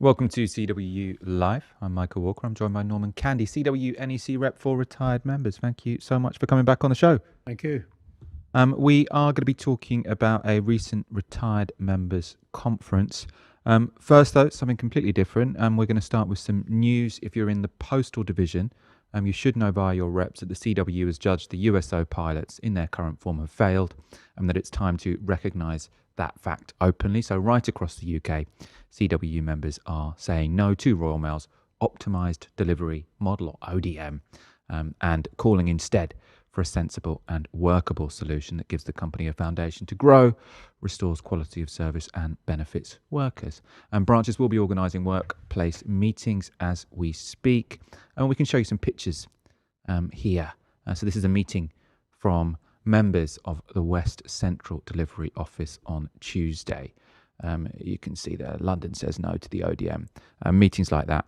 Welcome to CWU Live. I'm Michael Walker. I'm joined by Norman Candy, CWU NEC Rep for retired members. Thank you so much for coming back on the show. Thank you. We are going to be talking about a recent retired members conference. First, though, something completely different. We're going to start with some news. If you're in the postal division, you should know via your reps that the CWU has judged the USO pilots in their current form have failed, and that it's time to recognise that fact openly. So right across the UK, CWU members are saying no to Royal Mail's optimised delivery model, or ODM, and calling instead for a sensible and workable solution that gives the company a foundation to grow, restores quality of service and benefits workers. And branches will be organising workplace meetings as we speak. And we can show you some pictures here. So this is a meeting from members of the West Central Delivery Office on Tuesday. You can see there, London says no to the ODM. Meetings like that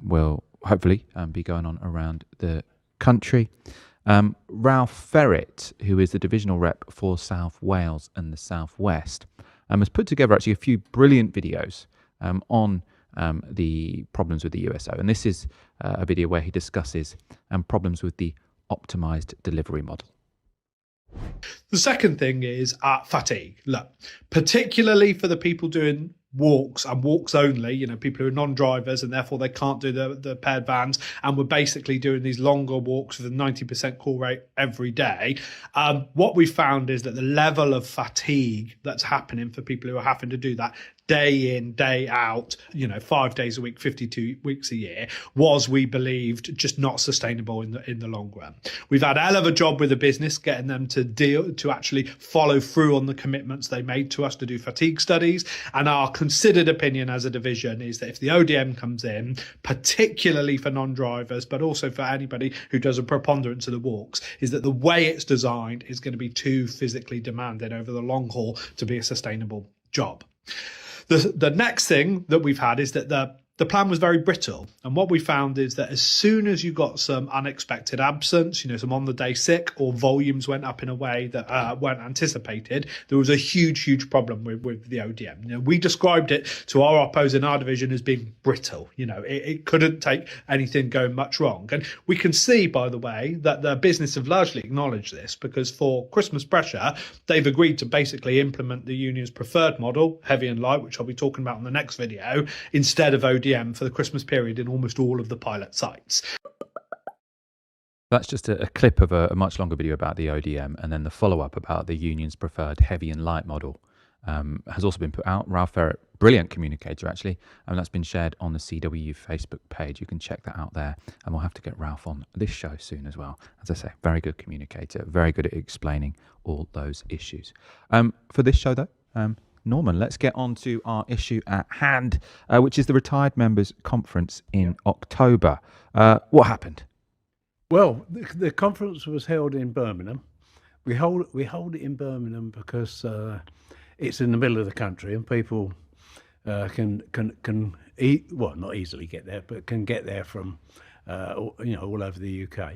will hopefully be going on around the country. Ralph Ferret, who is the divisional rep for South Wales and the South West, has put together actually a few brilliant videos on the problems with the USO. And this is a video where he discusses problems with the optimised delivery model. The second thing is fatigue. Look, particularly for the people doing walks and walks only, people who are non-drivers and therefore they can't do the paired vans, and we're basically doing these longer walks with a 90% call rate every day. What we found is that the level of fatigue that's happening for people who are having to do that day in, day out, 5 days a week, 52 weeks a year, was, we believed, just not sustainable in the long run. We've had a hell of a job with the business getting them to actually follow through on the commitments they made to us to do fatigue studies. And our considered opinion as a division is that if the ODM comes in, particularly for non-drivers, but also for anybody who does a preponderance of the walks, is that the way it's designed is going to be too physically demanding over the long haul to be a sustainable job. The next thing that we've had is that the plan was very brittle. And what we found is that as soon as you got some unexpected absence, some on the day sick, or volumes went up in a way that weren't anticipated, there was a huge problem with the ODM. We described it to our oppos in our division as being brittle. It couldn't take anything going much wrong. And we can see, by the way, that the business have largely acknowledged this, because for Christmas pressure, they've agreed to basically implement the union's preferred model, heavy and light, which I'll be talking about in the next video, instead of ODM for the Christmas period in almost all of the pilot sites. That's just a clip of a much longer video about the ODM, and then the follow-up about the union's preferred heavy and light model has also been put out. Ralph Ferret, brilliant communicator actually, and that's been shared on the CWU Facebook page. You can check that out there, and we'll have to get Ralph on this show soon as well. As I say, very good communicator, very good at explaining all those issues. For this show though, Norman, let's get on to our issue at hand, which is the Retired Members Conference in October. What happened? Well, the conference was held in Birmingham. We hold it in Birmingham because it's in the middle of the country, and people can not easily get there, but can get there from all over the UK.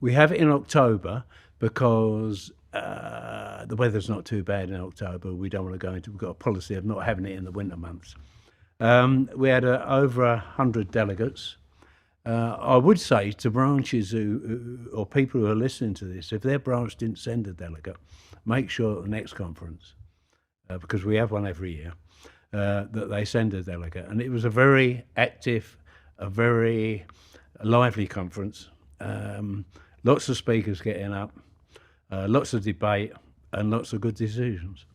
We have it in October because the weather's not too bad in October. We don't want to go into. We've got a policy of not having it in the winter months. We had over 100 delegates. I would say to branches or people who are listening to this, if their branch didn't send a delegate, make sure at the next conference, because we have one every year, that they send a delegate. And it was a very active, a very lively conference. Lots of speakers getting up. Lots of debate and lots of good decisions.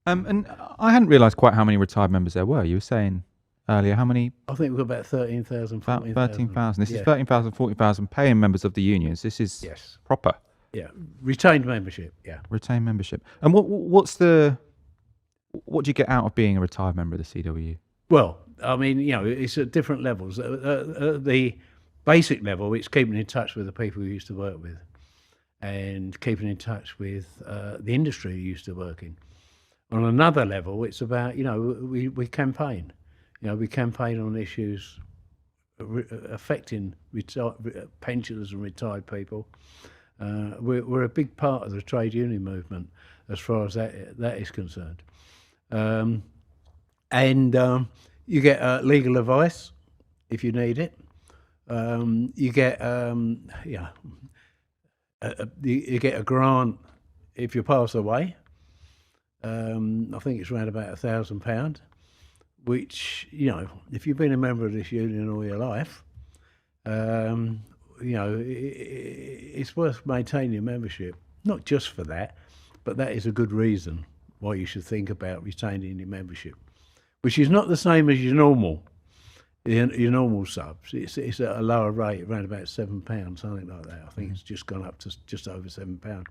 And I hadn't realised quite how many retired members there were. You were saying earlier, how many? I think we've got about 13,000, 14,000. About 13,000. This is 13,000, 14,000 paying members of the unions. This is proper. Yeah, retained membership. Yeah, retained membership. And what do you get out of being a retired member of the CWU? Well, I mean, it's at different levels. The basic level, it's keeping in touch with the people you used to work with, and keeping in touch with the industry you used to work in. On another level, it's about, we campaign. We campaign on issues affecting pensioners and retired people. We're a big part of the trade union movement as far as that is concerned. and you get legal advice if you need it. You get you get a grant if you pass away. I think it's around about £1,000, which, you know, if you've been a member of this union all your life, you know, it's worth maintaining your membership. Not just for that, but that is a good reason why you should think about retaining your membership, which is not the same as your normal subs. It's at a lower rate, around about £7, something like that. I think it's just gone up to just over £7.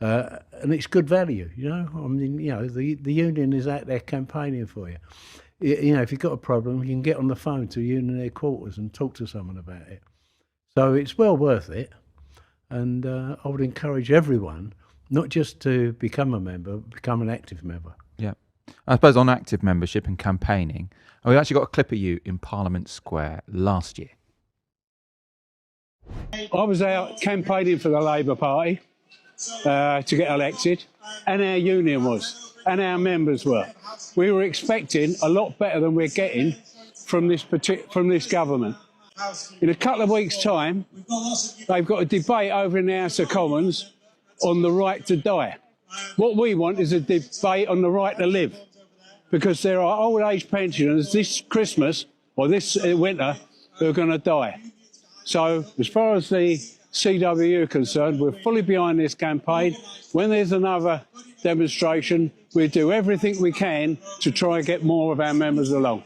And it's good value, you know. I mean, you know, the union is out there campaigning for you. You know, if you've got a problem, you can get on the phone to union headquarters and talk to someone about it. So it's well worth it. And I would encourage everyone not just to become a member, but become an active member. Yeah. I suppose on active membership and campaigning, we actually got a clip of you in Parliament Square last year. I was out campaigning for the Labour Party to get elected, and our union was, and our members were. We were expecting a lot better than we're getting from this government. In a couple of weeks' time, they've got a debate over in the House of Commons on the right to die. What we want is a debate on the right to live, because there are old age pensioners this Christmas or this winter who are going to die. So as far as the CWU are concerned, we're fully behind this campaign. When there's another demonstration, we'll do everything we can to try and get more of our members along.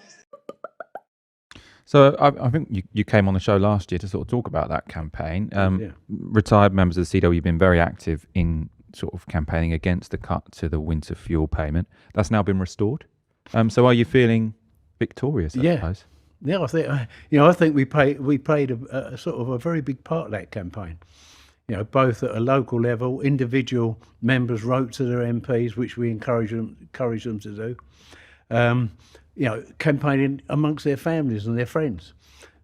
So I think you came on the show last year to sort of talk about that campaign. Yeah. Retired members of the CWU have been very active in sort of campaigning against the cut to the winter fuel payment. That's now been restored. So are you feeling victorious, I suppose? Yeah, I think I think we played a sort of a very big part of that campaign. You know, both at a local level, individual members wrote to their MPs, which we encourage them to do. You know, campaigning amongst their families and their friends,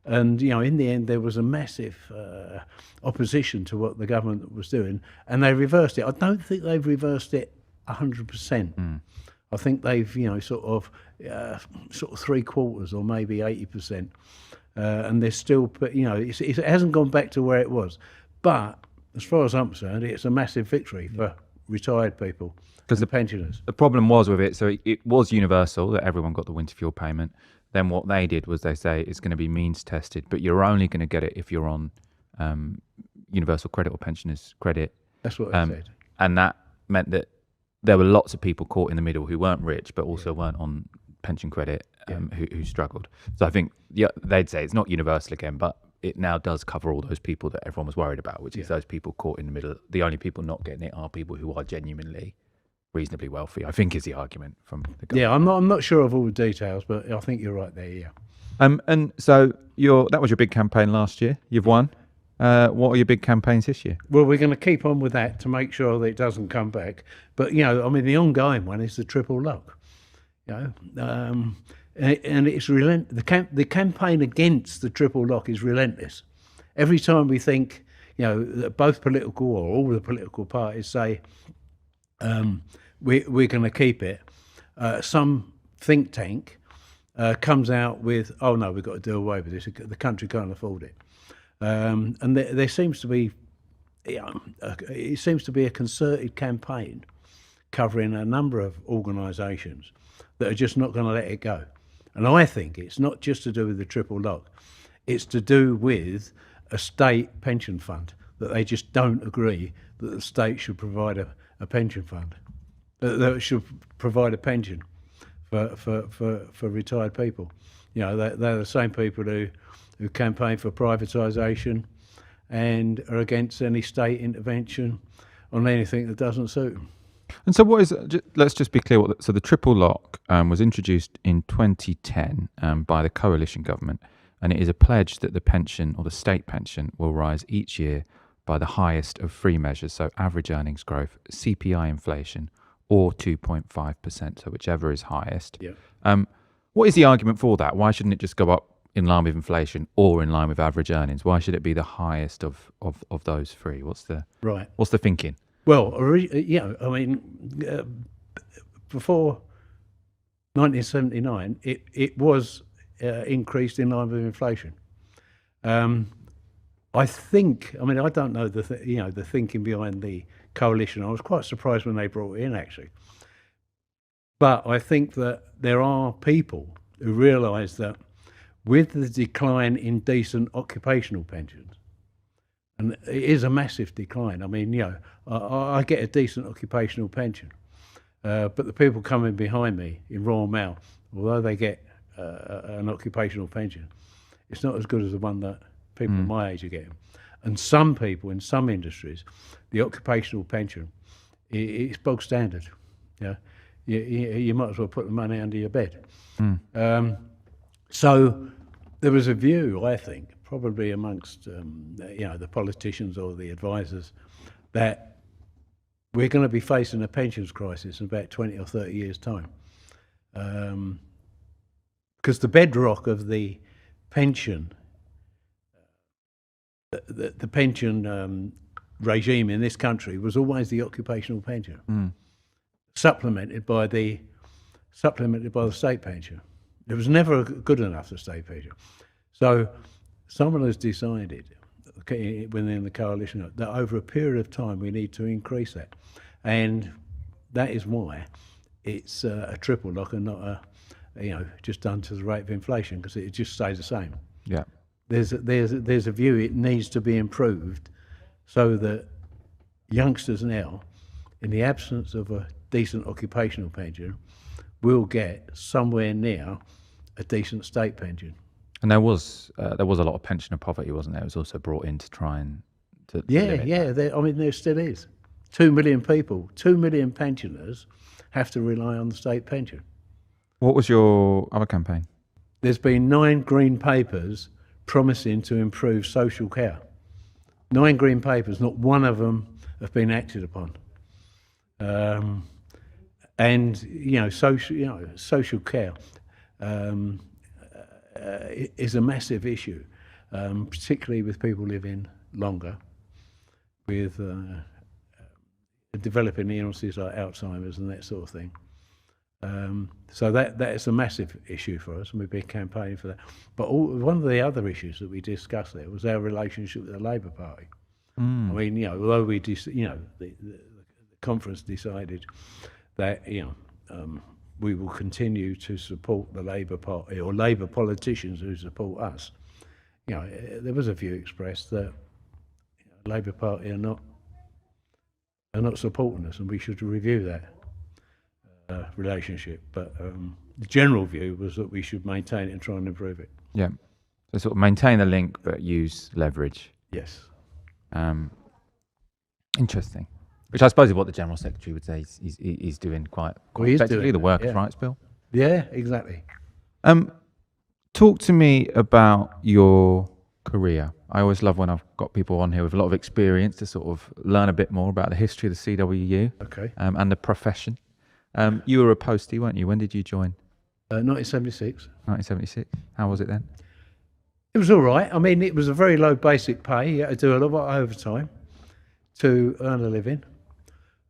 and you know, in the end, there was a massive opposition to what the government was doing, and they reversed it. I don't think they've reversed it 100%. I think they've, you know, sort of 3/4 or maybe 80%, and they're still, you know, it hasn't gone back to where it was. But as far as I'm concerned, it's a massive victory for retired people and the pensioners. The problem was with it, so it was universal that everyone got the winter fuel payment. Then what they did was they say it's going to be means tested, but you're only going to get it if you're on universal credit or pensioners credit. That's what they said. And that meant that there were lots of people caught in the middle who weren't rich, but also weren't on pension credit, who struggled. So I think they'd say it's not universal again, but it now does cover all those people that everyone was worried about, which is those people caught in the middle. The only people not getting it are people who are genuinely reasonably wealthy, I think, is the argument from the government. Yeah, I'm not sure of all the details, but I think you're right there. Yeah. And so that was your big campaign last year. You've won. What are your big campaigns this year? Well, we're going to keep on with that to make sure that it doesn't come back. But you know, I mean, the ongoing one is the triple lock. You know, and it's the campaign against the triple lock is relentless. Every time we think, you know, that both political or all the political parties say we're going to keep it, some think tank comes out with, oh no, we've got to do away with this. The country can't afford it. And there seems to be, it seems to be a concerted campaign covering a number of organisations that are just not going to let it go. And I think it's not just to do with the triple lock, it's to do with a state pension fund, that they just don't agree that the state should provide a pension fund, that it should provide a pension for retired people. You know, they're the same people who campaign for privatisation and are against any state intervention on anything that doesn't suit them. And so let's just be clear. So the triple lock was introduced in 2010 by the coalition government, and it is a pledge that the pension or the state pension will rise each year by the highest of three measures, so average earnings growth, CPI inflation, or 2.5%, so whichever is highest. Yeah. What is the argument for that? Why shouldn't it just go up in line with inflation or in line with average earnings? Why should it be the highest of those three? What's the thinking? Well, yeah, I mean, before 1979, it was increased in line with inflation. I think, I mean, I don't know the thinking behind the coalition. I was quite surprised when they brought it in, actually. But I think that there are people who realise that with the decline in decent occupational pensions, and it is a massive decline. I mean, I get a decent occupational pension, but the people coming behind me in Royal Mail, although they get an occupational pension, it's not as good as the one that people my age are getting. And some people in some industries, the occupational pension, it's bog standard. Yeah, you might as well put the money under your bed. So there was a view, I think, probably amongst the politicians or the advisors, that we're going to be facing a pensions crisis in about 20 or 30 years' time. Because the bedrock of the pension, the pension regime in this country was always the occupational pension, supplemented by the state pension. It was never good enough, the state pension. So someone has decided, within the coalition, that over a period of time we need to increase that, and that is why it's a triple lock and not just done to the rate of inflation, because it just stays the same. Yeah. There's a view it needs to be improved so that youngsters now, in the absence of a decent occupational pension, will get somewhere near a decent state pension. And there was a lot of pensioner poverty, wasn't there? It was also brought in to try and there still is. 2 million people, 2 million pensioners have to rely on the state pension. What was your other campaign? There's been 9 green papers promising to improve social care. 9 green papers, not one of them have been acted upon. Social care is a massive issue, particularly with people living longer, with developing illnesses like Alzheimer's and that sort of thing. So that is a massive issue for us, and we've been campaigning for that. But one of the other issues that we discussed there was our relationship with the Labour Party. I mean, although the conference decided that we will continue to support the Labour Party or Labour politicians who support us, there was a view expressed that the Labour Party are not supporting us, and we should review that relationship. But the general view was that we should maintain it and try and improve it. Yeah. So sort of maintain the link, but use leverage. Yes. Interesting. Which I suppose is what the General Secretary would say he's doing quite effectively, the Workers' Rights Bill. Yeah, exactly. Talk to me about your career. I always love when I've got people on here with a lot of experience to sort of learn a bit more about the history of the CWU. Okay. And the profession. You were a postie, weren't you? When did you join? 1976. 1976. How was it then? It was all right. I mean, it was a very low basic pay. You had to do a lot of overtime to earn a living.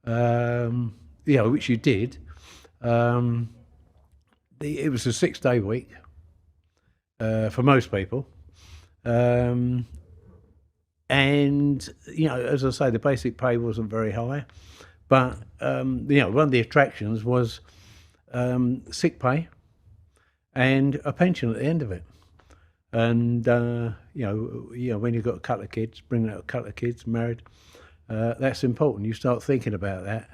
Which you did. It was a 6-day week for most people. And, as I say, the basic pay wasn't very high. But, one of the attractions was sick pay and a pension at the end of it. And, when you've got a couple of kids, bringing out a couple of kids, married, that's important. You start thinking about that,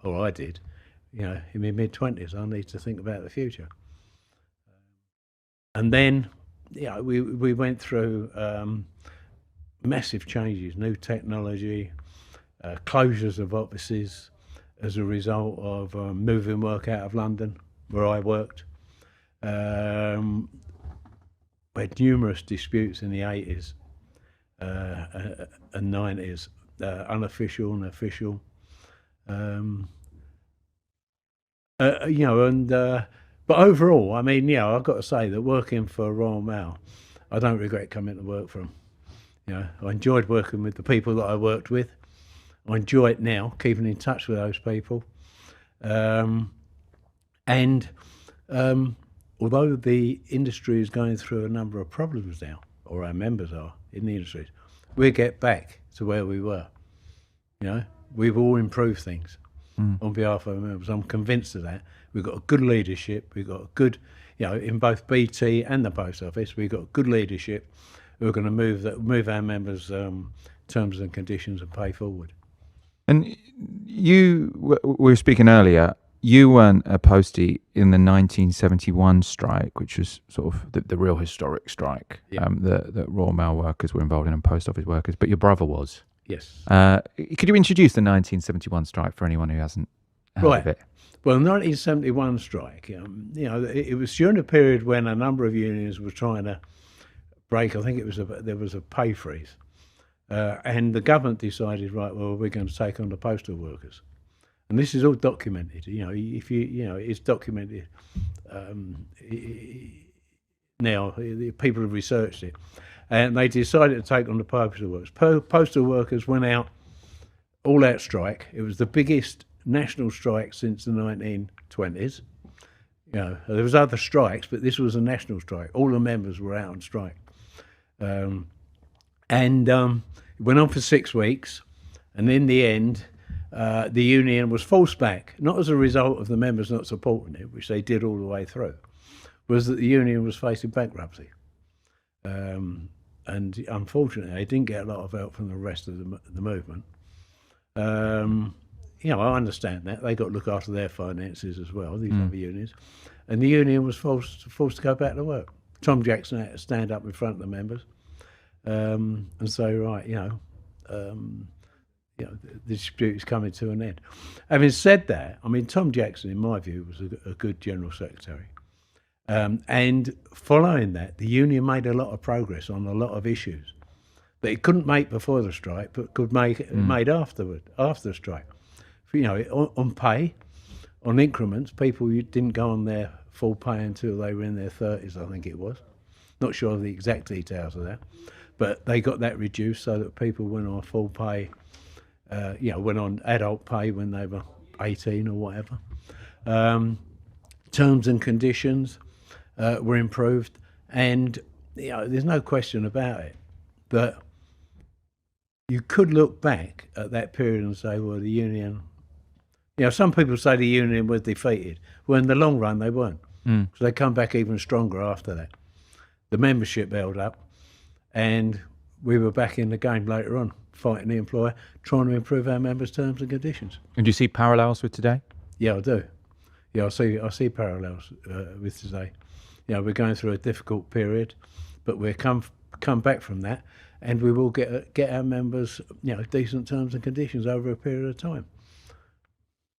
or I did, in my mid-20s, I need to think about the future. And then, we went through massive changes, new technology, closures of offices as a result of moving work out of London, where I worked. We had numerous disputes in the 80s and 90s. Unofficial and official, but overall, I mean, I've got to say that working for Royal Mail, I don't regret coming to work for them. I enjoyed working with the people that I worked with. I enjoy it now, keeping in touch with those people, and although the industry is going through a number of problems now, or our members are in the industry, we'll get back to where we were. You know, we've all improved things on behalf of our members. I'm convinced of that. We've got a good leadership. We've got a good, you know, in both BT and the Post Office, we've got good leadership who are going to move our members' terms and conditions and pay forward. And we were speaking earlier, you weren't a postie in the 1971 strike, which was sort of the real historic strike that Royal Mail workers were involved in and Post Office workers, but your brother was. Yes. Could you introduce the 1971 strike for anyone who hasn't heard of it? Well, the 1971 strike, you know, it was during a period when a number of unions were trying to break. I think there was a pay freeze, and the government decided, right, well, we're going to take on the postal workers, and this is all documented. You know, it's documented now. People have researched it, and they decided to take on the postal workers. Postal workers went out, all out strike. It was the biggest national strike since the 1920s. You know, there was other strikes, but this was a national strike. All the members were out on strike, and it went on for 6 weeks. And in the end, the union was forced back, not as a result of the members not supporting it, which they did all the way through, was that the union was facing bankruptcy. And unfortunately, they didn't get a lot of help from the rest of the movement. You know, I understand that. They got to look after their finances as well, these other unions. And the union was forced to go back to work. Tom Jackson had to stand up in front of the members and say, right, the dispute is coming to an end. Having said that, I mean, Tom Jackson, in my view, was a good General Secretary. And following that, the union made a lot of progress on a lot of issues that it couldn't make before the strike, but could make made after the strike. You know, on pay, on increments, people didn't go on their full pay until they were in their 30s, I think it was. Not sure of the exact details of that, but they got that reduced so that people went on full pay, went on adult pay when they were 18 or whatever. Terms and conditions were improved, and you know, there's no question about it that you could look back at that period and say, well, the union, you know, some people say the union was defeated. Well, in the long run, they weren't. So they come back even stronger after that. The membership held up, and we were back in the game later on, fighting the employer, trying to improve our members' terms and conditions. And do you see parallels with today? Yeah, I do. Yeah, I see parallels with today. You know, we're going through a difficult period, but we'll come back from that, and we will get our members, you know, decent terms and conditions over a period of time.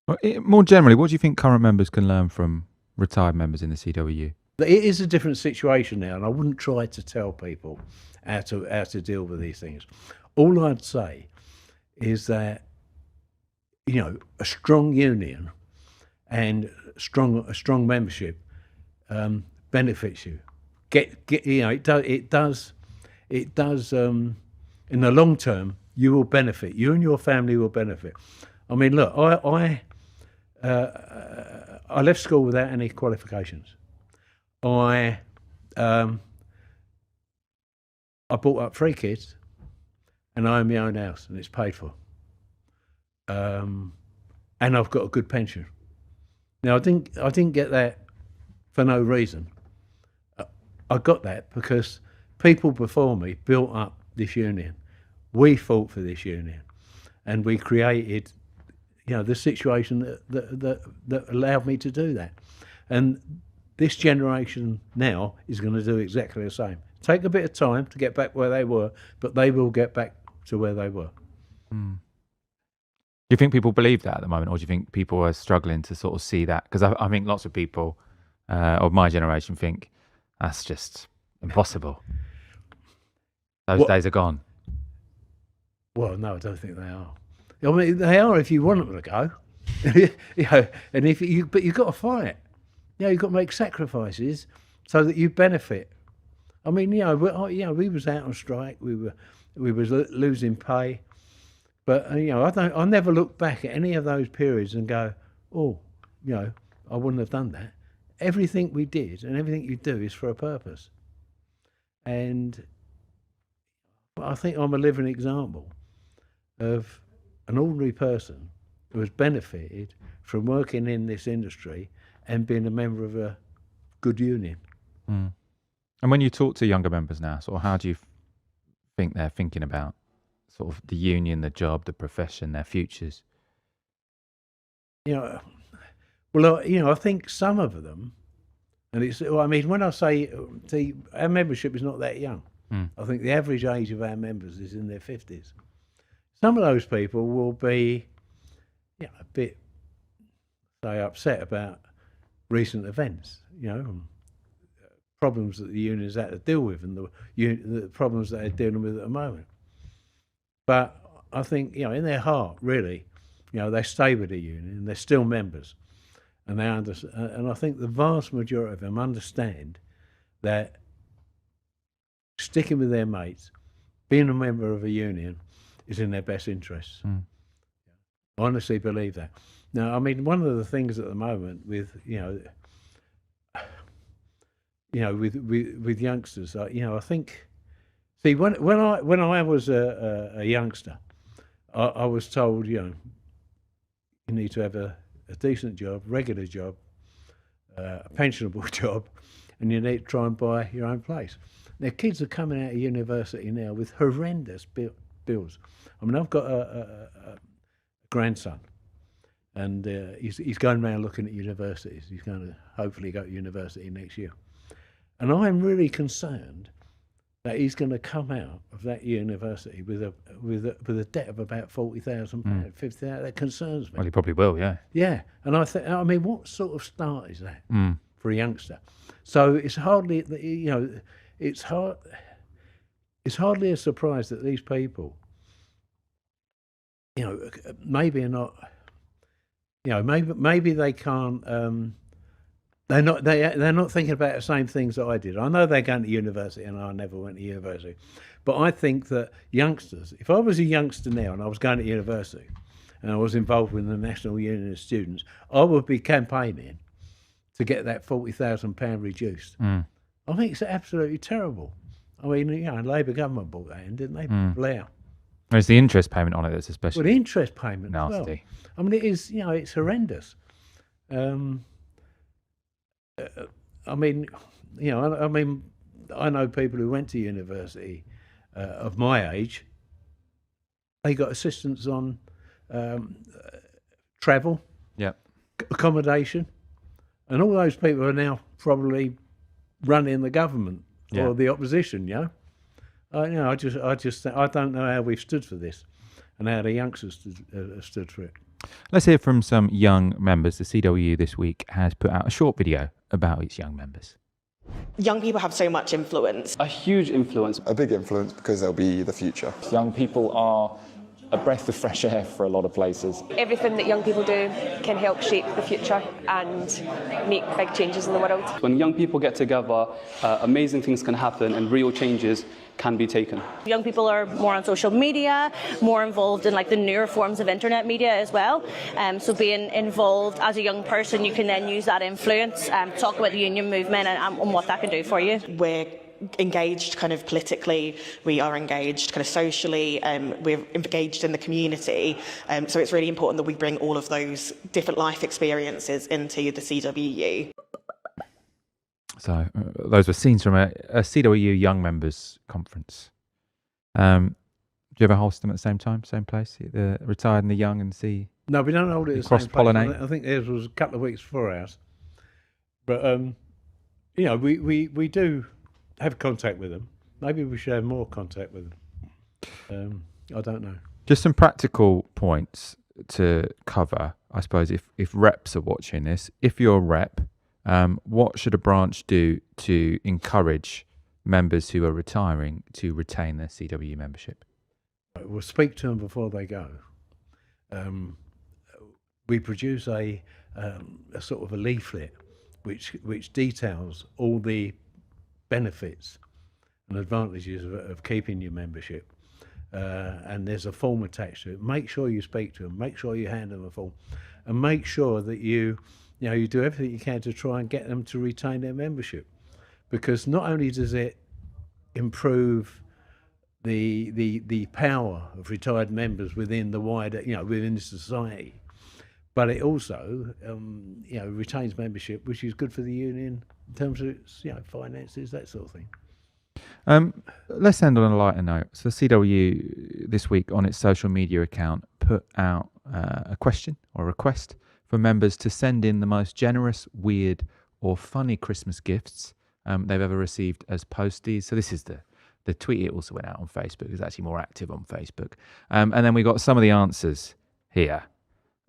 Well, more generally, what do you think current members can learn from retired members in the CWU? It is a different situation now, and I wouldn't try to tell people how to deal with these things. All I'd say is that, you know, a strong union and a strong membership benefits you. You know, it does. In the long term, you will benefit. You and your family will benefit. I mean, look, I left school without any qualifications. I brought up 3 kids, and I own my own house, and it's paid for. And I've got a good pension. Now, I didn't get that for no reason. I got that because people before me built up this union. We fought for this union, and we created, you know, the situation that allowed me to do that. And this generation now is going to do exactly the same. Take a bit of time to get back where they were, but they will get back to where they were. Do you think people believe that at the moment, or do you think people are struggling to sort of see that? Because I think lots of people of my generation think that's just impossible. Those days are gone. Well, no, I don't think they are. I mean, they are if you want them to go. You know, and but you've got to fight. You know, you've got to make sacrifices so that you benefit. I mean, you know, we was out on strike. We was losing pay, but you know, I never look back at any of those periods and go, oh, you know, I wouldn't have done that. everything we did and everything you do is for a purpose. And I think I'm a living example of an ordinary person who has benefited from working in this industry and being a member of a good union. Mm. And when you talk to younger members now, sort of how do you think they're thinking about sort of the union, the job, the profession, their futures? You know, well, you know, I think some of them, and it's, well, I mean, when I say, see, our membership is not that young. Mm. I think the average age of our members is in their 50s. Some of those people will be, you know, a bit, say, upset about recent events, you know, problems that the unions had to deal with and the problems that they're dealing with at the moment. But I think, you know, in their heart, really, you know, they stay with the union, they're still members. And they understand, and I think the vast majority of them understand that sticking with their mates, being a member of a union, is in their best interests. Mm. I honestly believe that. Now, I mean, one of the things at the moment with, with youngsters, you know, I think, see, when I was a youngster, I was told, you know, you need to have a decent job, regular job, a pensionable job, and you need to try and buy your own place. Now, kids are coming out of university now with horrendous bills. I mean, I've got a grandson, and he's going around looking at universities. He's going to hopefully go to university next year. And I'm really concerned that he's going to come out of that university with a debt of about £40,000, £50,000. That concerns me. Well, he probably will, yeah. Yeah, and I mean, what sort of start is that for a youngster? So it's hardly, you know, it's hardly a surprise that these people, you know, maybe are not, you know, maybe they can't. They're not thinking about the same things that I did. I know they're going to university, and I never went to university. But I think that youngsters, if I was a youngster now and I was going to university and I was involved with the National Union of Students, I would be campaigning to get that £40,000 reduced. I think it's absolutely terrible. I mean, you know, Labour government brought that in, didn't they? Blair. There's the interest payment on it that's especially Well, the interest payment as well. nasty. I mean, it is, you know, it's horrendous. I mean, you know, I know people who went to university of my age. They got assistance on travel, accommodation, and all those people are now probably running the government or the opposition. You know, I don't know how we've stood for this, and how the youngsters stood for it. Let's hear from some young members. The CWU this week has put out a short video about its young members. Young people have so much influence. A huge influence. A big influence because they'll be the future. Young people are a breath of fresh air for a lot of places. Everything that young people do can help shape the future and make big changes in the world. When young people get together, amazing things can happen and real changes can be taken. Young people are more on social media, more involved in like the newer forms of internet media as well. So being involved as a young person, you can then use that influence, talk about the union movement and what that can do for you. We're engaged kind of politically, we are engaged kind of socially, we're engaged in the community. So it's really important that we bring all of those different life experiences into the CWU. So those were scenes from a CWU Young Members Conference. Do you ever host them at the same time, same place? The retired and the young, and see? No, we don't hold it at the same place. Cross-pollinate. I think theirs was a couple of weeks before ours. But you know, we do have contact with them. Maybe we should have more contact with them. I don't know. Just some practical points to cover, I suppose, if reps are watching this. If you're a rep, what should a branch do to encourage members who are retiring to retain their CWU membership? We'll speak to them before they go. We produce a sort of a leaflet which details all the benefits and advantages of keeping your membership. And there's a form attached to it. Make sure you speak to them. Make sure you hand them a form, and make sure that you you do everything you can to try and get them to retain their membership, because not only does it improve the power of retired members within the wider, within the society, but it also, retains membership, which is good for the union in terms of its, finances, that sort of thing. Let's end on a lighter note. So the CWU this week on its social media account put out a question or request for members to send in the most generous, weird or funny Christmas gifts they've ever received as posties. So this is the tweet. It also went out on Facebook. It's actually more active on Facebook. And then we got some of the answers here.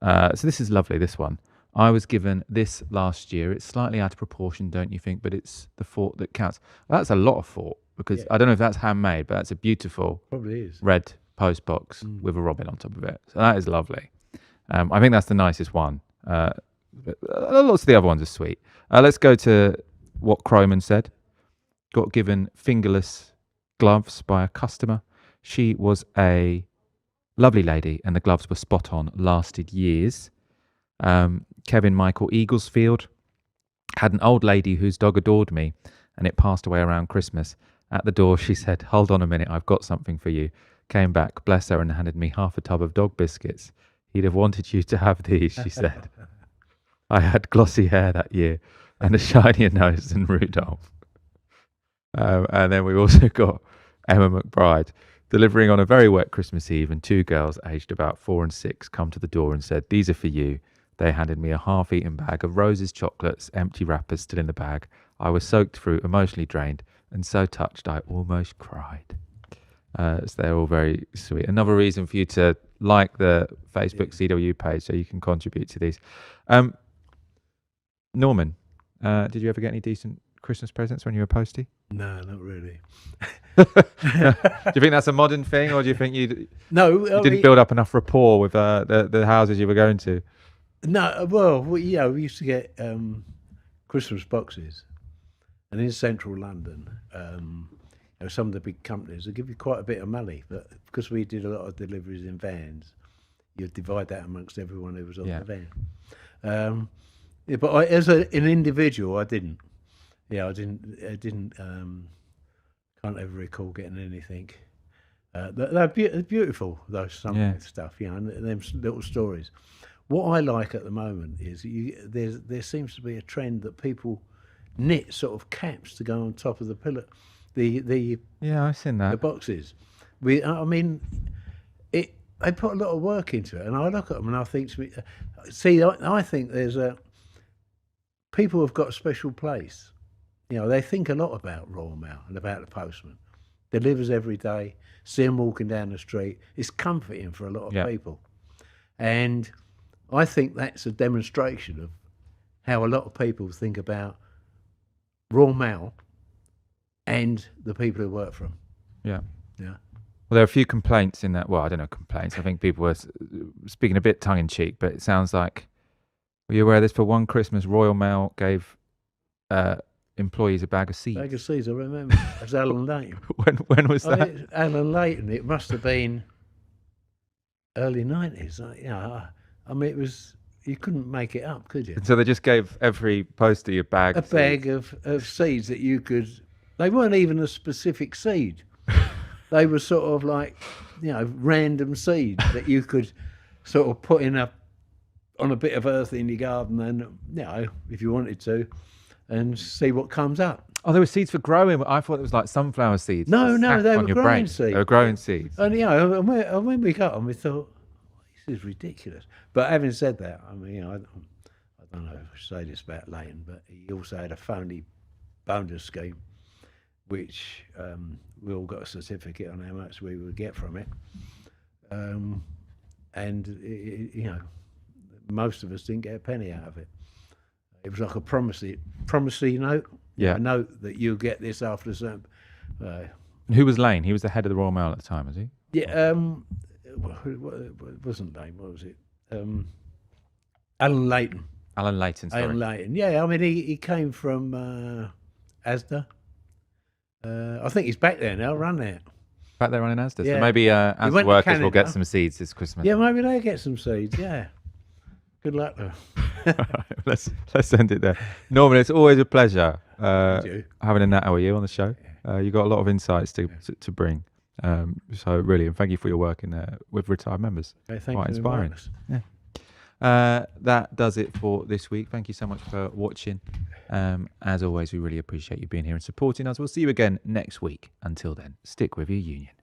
So this is lovely, this one. I was given this last year. It's slightly out of proportion, don't you think? But it's the thought that counts. Well, that's a lot of thought, because I don't know if that's handmade, but that's a beautiful Probably is. red post box with a robin on top of it. So that is lovely. I think that's the nicest one. Lots of the other ones are sweet. Let's go to what Croman said. Got given fingerless gloves by a customer. She was a lovely lady and the gloves were spot on, lasted years. Kevin Michael Eaglesfield had an old lady whose dog adored me and it passed away around Christmas. At the door she said, "Hold on a minute, I've got something for you." Came back, bless her, and handed me half a tub of dog biscuits. "He'd have wanted you to have these," she said. I had glossy hair that year and a shinier nose than Rudolph. And then we also got Emma McBride delivering on a very wet Christmas Eve, and two girls aged about 4 and 6 come to the door and said, "These are for you." They handed me a half-eaten bag of Rose's chocolates, empty wrappers still in the bag. I was soaked through, emotionally drained, and so touched I almost cried. So they're all very sweet. Another reason for you to like the Facebook CWU page so you can contribute to these. Norman, did you ever get any decent Christmas presents when you were postie? No, not really. Do you think that's a modern thing, or do you think you didn't build up enough rapport with the houses you were going to? No, well, we used to get Christmas boxes, and in central London, some of the big companies will give you quite a bit of money, but because we did a lot of deliveries in vans, you'd divide that amongst everyone who was on the van. But as an individual, I didn't. I didn't. Can't ever recall getting anything. They're beautiful, those stuff, and them little stories. What I like at the moment is there seems to be a trend that people knit sort of caps to go on top of the pillow. I've seen that. The boxes. They put a lot of work into it, and I look at them and I think to me, I think there's people have got a special place. They think a lot about Royal Mail and about the postman. Delivers every day, see them walking down the street. It's comforting for a lot of people. And I think that's a demonstration of how a lot of people think about Royal Mail and the people who work for them. Yeah. Yeah. Well, there are a few complaints in that. Well, I don't know complaints. I think people were speaking a bit tongue-in-cheek, but it sounds like, were you aware of this? For one Christmas, Royal Mail gave employees a bag of seeds. Bag of seeds, I remember. That's Alan Leighton. When was that? Alan Leighton. It must have been early 90s. I mean, it was, you couldn't make it up, could you? So they just gave every postie a bag. A bag of seeds that you could. They weren't even a specific seed. They were sort of like, random seeds that you could sort of put on a bit of earth in your garden, and if you wanted to, and see what comes up. Oh, there were seeds for growing. I thought it was like sunflower seeds. No, they were growing seeds. They were growing seeds. And and when we got them, we thought, this is ridiculous. But having said that, I mean, I don't know if I should say this about Leighton, but he also had a phony bonus scheme, which we all got a certificate on how much we would get from it. And most of us didn't get a penny out of it. It was like a promissory note. Yeah. A note that you'll get this after some. Who was Lane? He was the head of the Royal Mail at the time, was he? Yeah. It wasn't Lane. What was it? Alan Leighton. Alan Leighton. Sorry. Alan Leighton. Yeah. I mean, he came from Asda. I think he's back there now, run there. Back there running Asda. Yeah. So maybe Asda workers will get some seeds this Christmas. Yeah, maybe they get some seeds. Yeah. Good luck. Let's end it there. Norman, it's always a pleasure you. having a natter with you on the show. You've got a lot of insights to bring. So really, and thank you for your work in with retired members. Okay, thank Quite you. inspiring. Yeah. That does it for this week. Thank you so much for watching. As always, we really appreciate you being here and supporting us. We'll see you again next week. Until then, stick with your union.